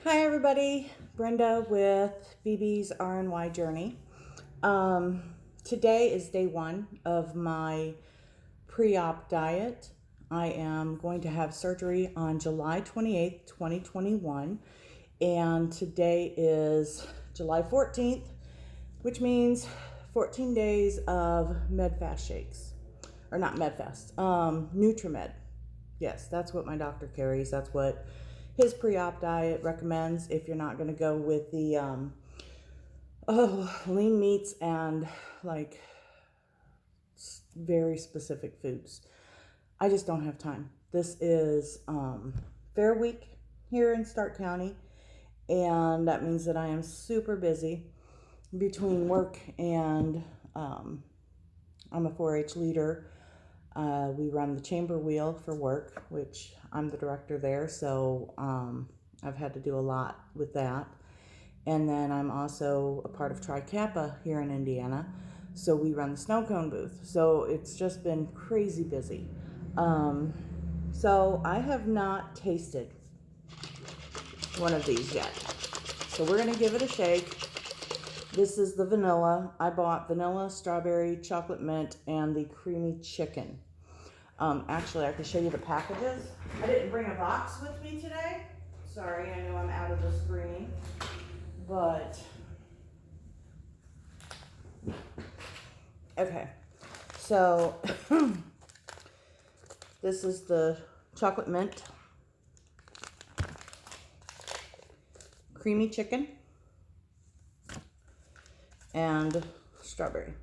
Hi everybody, Brenda with BB's RNY Journey. Today is day one of my pre-op diet. I am going to have surgery on July 28th, 2021, and today is July 14th, which means 14 days of MedFast shakes. Or not MedFast, Nutrimed. Yes, that's what my doctor carries. That's what his pre-op diet recommends if you're not going to go with the lean meats and like very specific foods. I just don't have time. This is Fair Week here in Stark County, and that means that I am super busy between work and I'm a 4-H leader. We run the chamber wheel for work, which I'm the director there, so I've had to do a lot with that. And then I'm also a part of Tri Kappa here in Indiana, so we run the snow cone booth. So it's just been crazy busy. So I have not tasted one of these yet. So we're gonna give it a shake. This is the vanilla. I bought vanilla, strawberry, chocolate mint, and the creamy chicken. Actually, I can show you the packages. I didn't bring a box with me today. Sorry, I know I'm out of the screen. But, okay. So, this is the chocolate mint, creamy chicken, and strawberry.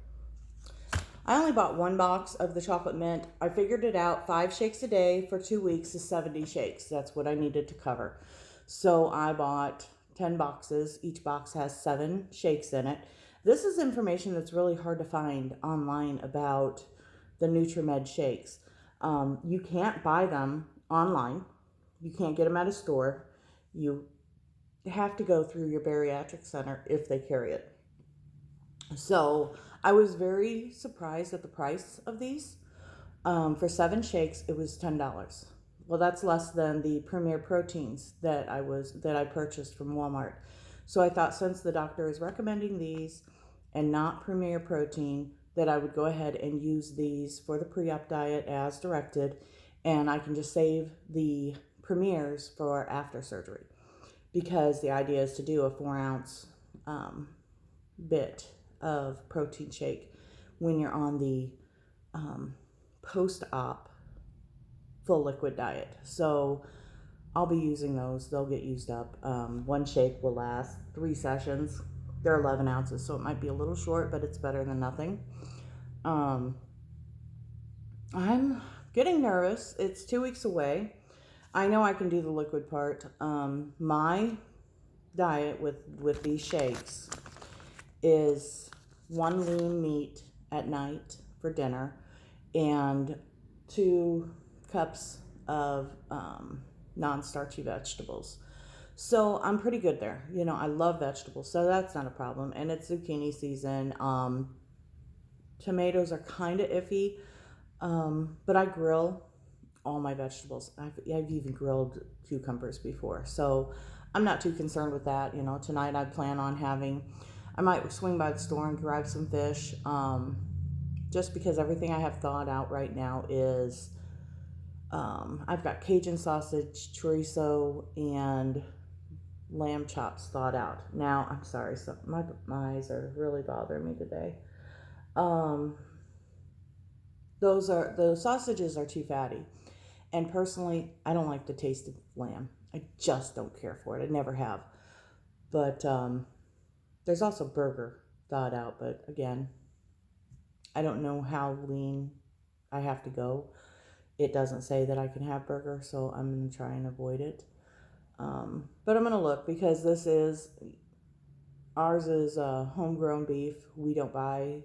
I only bought one box of the chocolate mint. I figured it out. 5 shakes a day for 2 weeks is 70 shakes. That's what I needed to cover. So I bought 10 boxes. Each box has 7 shakes in it. This is information that's really hard to find online about the Nutrimed shakes. You can't buy them online. You can't get them at a store. You have to go through your bariatric center if they carry it. So I was very surprised at the price of these. For 7 shakes, it was $10. Well, that's less than the Premier Proteins that I purchased from Walmart. So I thought, since the doctor is recommending these and not Premier Protein, that I would go ahead and use these for the pre-op diet as directed, and I can just save the Premiers for after surgery, because the idea is to do a 4-ounce bit of protein shake when you're on the post-op full liquid diet. So I'll be using those. They'll get used up. One shake will last 3 sessions. They're 11 ounces, so it might be a little short, but it's better than nothing. I'm getting nervous. It's 2 weeks away. I know I can do the liquid part. My diet with these shakes is 1 lean meat at night for dinner and 2 cups of non-starchy vegetables. So I'm pretty good there. You know, I love vegetables, so that's not a problem. And it's zucchini season. Tomatoes are kind of iffy, but I grill all my vegetables. I've even grilled cucumbers before, so I'm not too concerned with that. You know, tonight I plan on I might swing by the store and grab some fish, just because everything I have thawed out right now is, I've got Cajun sausage, chorizo, and lamb chops thawed out. Now, I'm sorry, so my eyes are really bothering me today. The sausages are too fatty. And personally, I don't like the taste of lamb. I just don't care for it. I never have. But there's also burger thawed out. But again, I don't know how lean I have to go. It doesn't say that I can have burger, so I'm going to try and avoid it. But I'm going to look, because ours is homegrown beef. We don't buy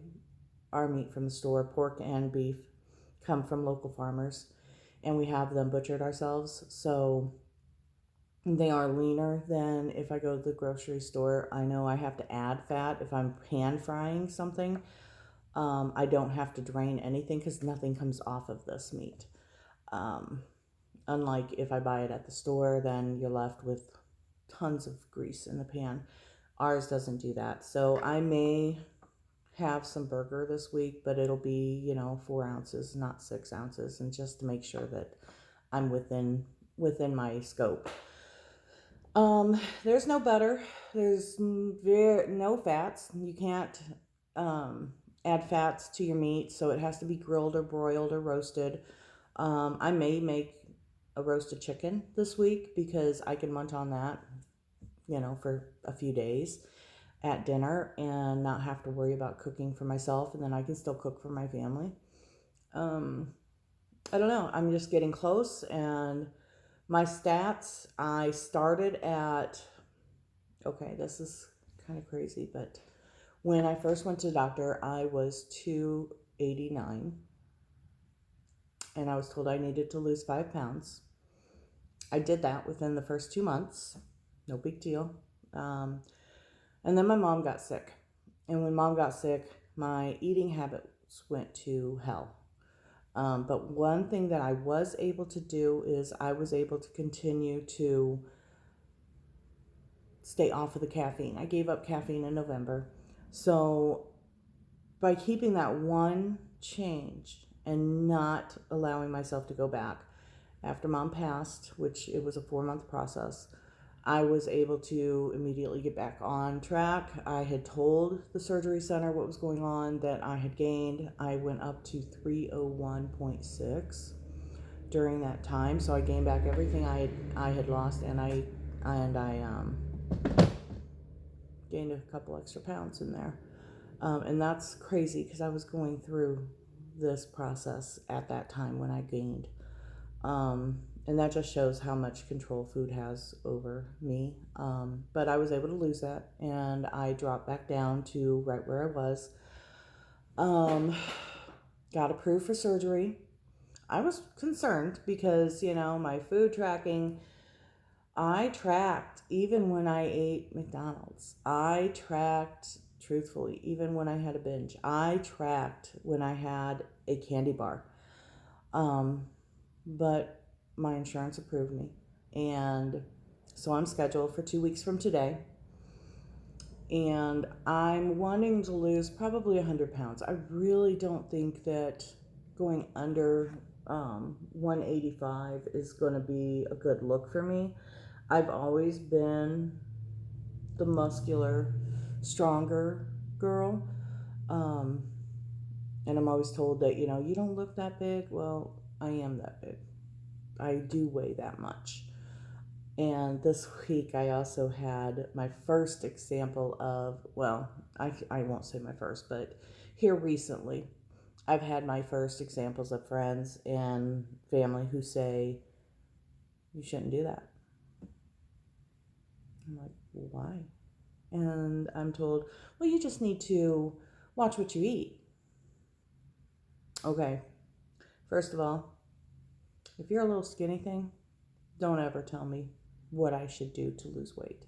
our meat from the store. Pork and beef come from local farmers, and we have them butchered ourselves. So they are leaner than if I go to the grocery store. I know I have to add fat if I'm pan frying something. I don't have to drain anything because nothing comes off of this meat. Unlike if I buy it at the store, then you're left with tons of grease in the pan. Ours doesn't do that. So I may have some burger this week, but it'll be, 4 ounces, not 6 ounces, and just to make sure that I'm within my scope. There's no butter. There's no fats. You can't add fats to your meat, so it has to be grilled or broiled or roasted. I may make a roasted chicken this week because I can munch on that, for a few days at dinner and not have to worry about cooking for myself, and then I can still cook for my family. I don't know. I'm just getting close, and my stats, I started at, okay, this is kind of crazy, but when I first went to the doctor, I was 289, and I was told I needed to lose 5 pounds. I did that within the first 2 months. No big deal. And then my mom got sick. And when mom got sick, my eating habits went to hell. But one thing that I was able to do is I was able to continue to stay off of the caffeine. I gave up caffeine in November. So by keeping that one change and not allowing myself to go back, after mom passed, which it was a 4-month process, I was able to immediately get back on track. I had told the surgery center what was going on, that I had gained. I went up to 301.6 during that time. So I gained back everything I had lost, and I gained a couple extra pounds in there. And that's crazy because I was going through this process at that time when I gained. And that just shows how much control food has over me. But I was able to lose that, and I dropped back down to right where I was. Got approved for surgery. I was concerned because, my food tracking, I tracked even when I ate McDonald's. I tracked, truthfully, even when I had a binge. I tracked when I had a candy bar. But my insurance approved me, and so I'm scheduled for 2 weeks from today, and I'm wanting to lose probably 100 pounds. I really don't think that going under 185 is going to be a good look for me. I've always been the muscular, stronger girl, and I'm always told that, you don't look that big. Well, I am that big. I do weigh that much. And this week I also had my first example of, well, I won't say my first, but here recently I've had my first examples of friends and family who say, you shouldn't do that. I'm like, well, why? And I'm told, well, you just need to watch what you eat. Okay, first of all, if you're a little skinny thing, don't ever tell me what I should do to lose weight.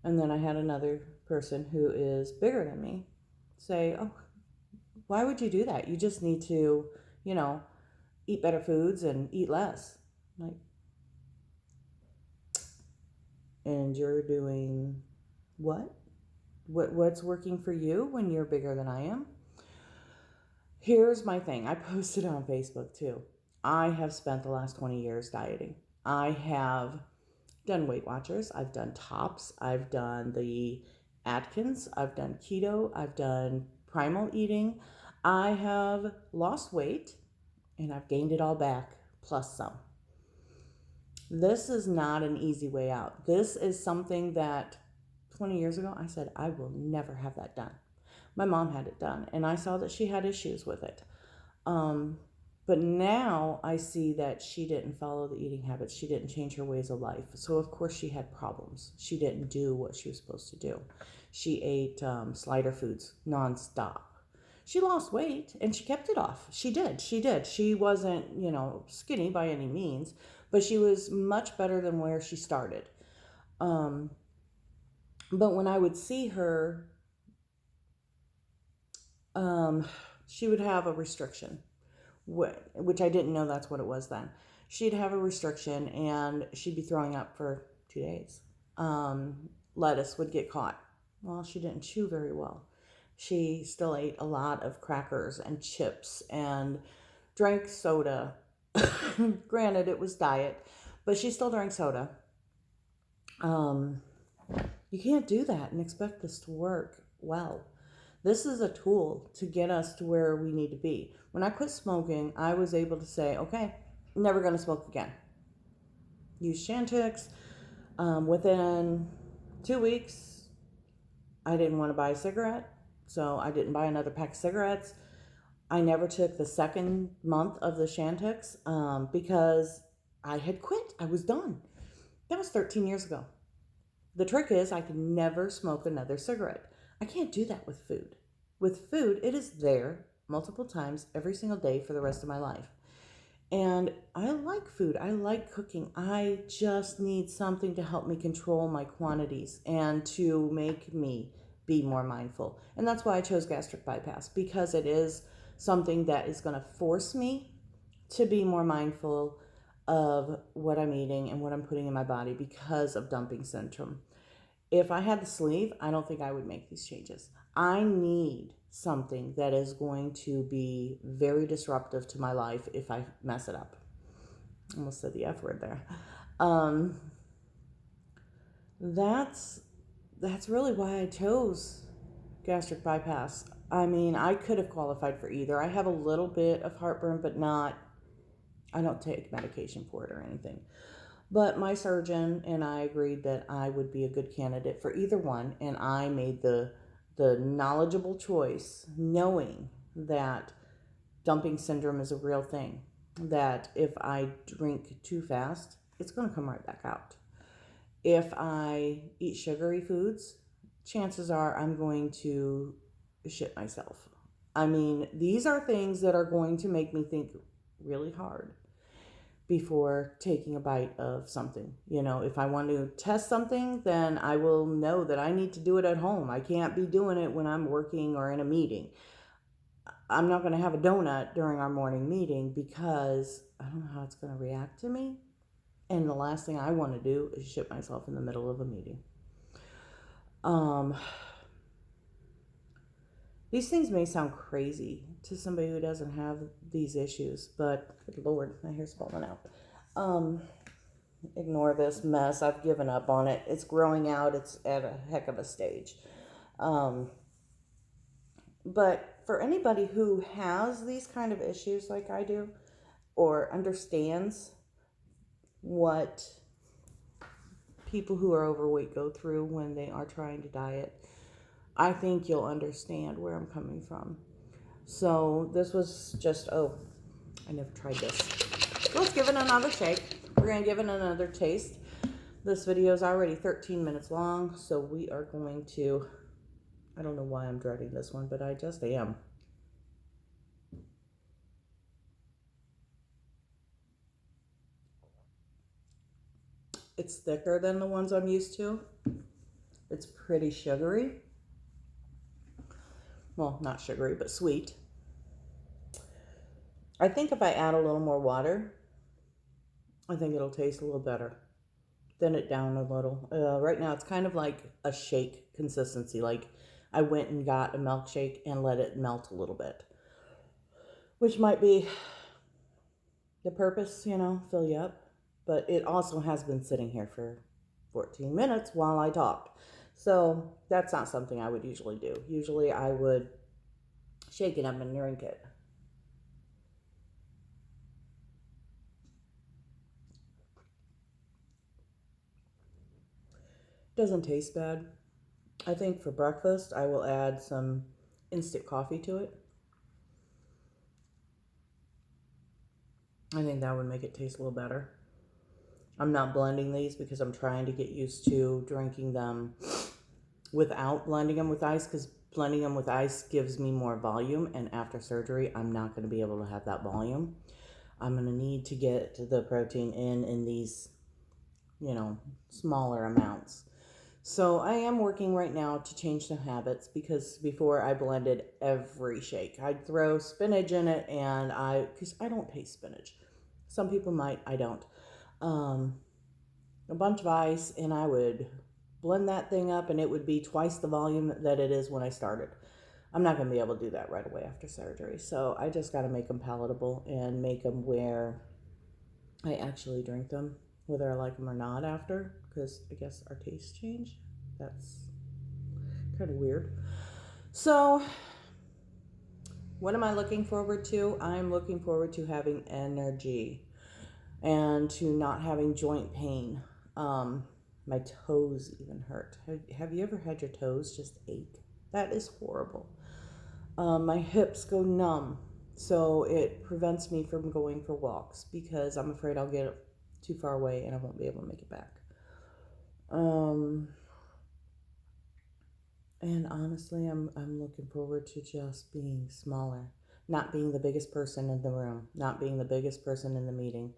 And then I had another person who is bigger than me say, oh, why would you do that? You just need to, eat better foods and eat less. Like, and you're doing what? What's working for you when you're bigger than I am? Here's my thing. I posted on Facebook too. I have spent the last 20 years dieting. I have done Weight Watchers. I've done Tops. I've done the Atkins. I've done keto. I've done primal eating. I have lost weight, and I've gained it all back plus some. This is not an easy way out. This is something that 20 years ago I said, I will never have that done. My mom had it done, and I saw that she had issues with it. But now I see that she didn't follow the eating habits. She didn't change her ways of life. So, of course, she had problems. She didn't do what she was supposed to do. She ate slider foods nonstop. She lost weight, and she kept it off. She did. She wasn't, skinny by any means, but she was much better than where she started. But when I would see her, she would have a restriction, which I didn't know that's what it was then. She'd have a restriction, and she'd be throwing up for 2 days. Lettuce would get caught. Well, she didn't chew very well. She still ate a lot of crackers and chips and drank soda. Granted, it was diet, but she still drank soda. You can't do that and expect this to work well. This is a tool to get us to where we need to be. When I quit smoking, I was able to say, okay, never going to smoke again. Use Chantix. Within 2 weeks, I didn't want to buy a cigarette, so I didn't buy another pack of cigarettes. I never took the second month of the Chantix because I had quit. I was done. That was 13 years ago. The trick is I can never smoke another cigarette. I can't do that with food. With food, it is there multiple times every single day for the rest of my life. And I like food. I like cooking. I just need something to help me control my quantities and to make me be more mindful. And that's why I chose gastric bypass, because it is something that is going to force me to be more mindful of what I'm eating and what I'm putting in my body because of dumping syndrome. If I had the sleeve, I don't think I would make these changes. I need something that is going to be very disruptive to my life if I mess it up. I almost said the F word there. That's really why I chose gastric bypass. I mean, I could have qualified for either. I have a little bit of heartburn, but I don't take medication for it or anything. But my surgeon and I agreed that I would be a good candidate for either one, and I made the knowledgeable choice, knowing that dumping syndrome is a real thing, that if I drink too fast, it's going to come right back out. If I eat sugary foods, chances are I'm going to shit myself. I mean, these are things that are going to make me think really hard before taking a bite of something. If I want to test something, then I will know that I need to do it at home. I can't be doing it when I'm working or in a meeting. I'm not going to have a donut during our morning meeting because I don't know how it's going to react to me. And the last thing I want to do is shit myself in the middle of a meeting. These things may sound crazy to somebody who doesn't have these issues, but good Lord, my hair's falling out. Ignore this mess. I've given up on it. It's growing out. It's at a heck of a stage. But for anybody who has these kind of issues like I do, or understands what people who are overweight go through when they are trying to diet, I think you'll understand where I'm coming from. So this was just, I never tried this. Let's give it another shake. We're going to give it another taste. This video is already 13 minutes long, so we are going to, I don't know why I'm dreading this one, but I just am. It's thicker than the ones I'm used to. It's pretty sugary. Well, not sugary, but sweet. I think if I add a little more water, I think it'll taste a little better. Thin it down a little. Right now, it's kind of like a shake consistency. Like I went and got a milkshake and let it melt a little bit, which might be the purpose, fill you up. But it also has been sitting here for 14 minutes while I talked. So that's not something I would usually do. Usually I would shake it up and drink it. Doesn't taste bad. I think for breakfast I will add some instant coffee to it. I think that would make it taste a little better. I'm not blending these because I'm trying to get used to drinking them without blending them with ice, because blending them with ice gives me more volume, and after surgery I'm not going to be able to have that volume. I'm going to need to get the protein in these, smaller amounts. So I am working right now to change some habits, because before I blended every shake. I'd throw spinach in it, because I don't taste spinach. Some people might, I don't. a bunch of ice, and I would blend that thing up, and it would be twice the volume that it is when I started. I'm not going to be able to do that right away after surgery. So I just got to make them palatable and make them where I actually drink them, whether I like them or not after, because I guess our tastes change. That's kind of weird. So what am I looking forward to? I'm looking forward to having energy and to not having joint pain. My toes even hurt. Have you ever had your toes just ache? That is horrible. My hips go numb, so it prevents me from going for walks because I'm afraid I'll get too far away and I won't be able to make it back. And honestly, I'm looking forward to just being smaller, not being the biggest person in the room, not being the biggest person in the meeting,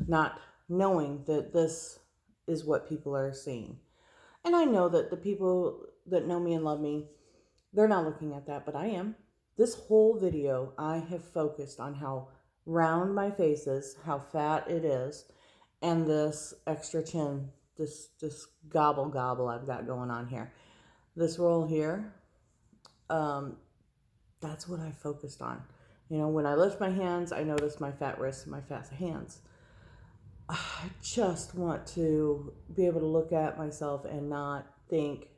not knowing that this is what people are seeing. And I know that the people that know me and love me, they're not looking at that, but I am. This whole video, I have focused on how round my face is, how fat it is, and this extra chin, this gobble I've got going on here. This roll here, that's what I focused on. You know, when I lift my hands, I notice my fat wrists and my fat hands. I just want to be able to look at myself and not think,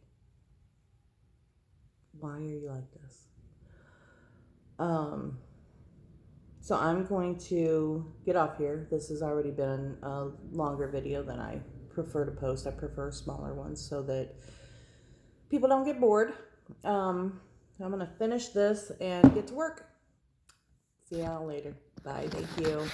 why are you like this? So I'm going to get off here. This has already been a longer video than I prefer to post. I prefer smaller ones so that people don't get bored. I'm going to finish this and get to work. See y'all later. Bye. Thank you.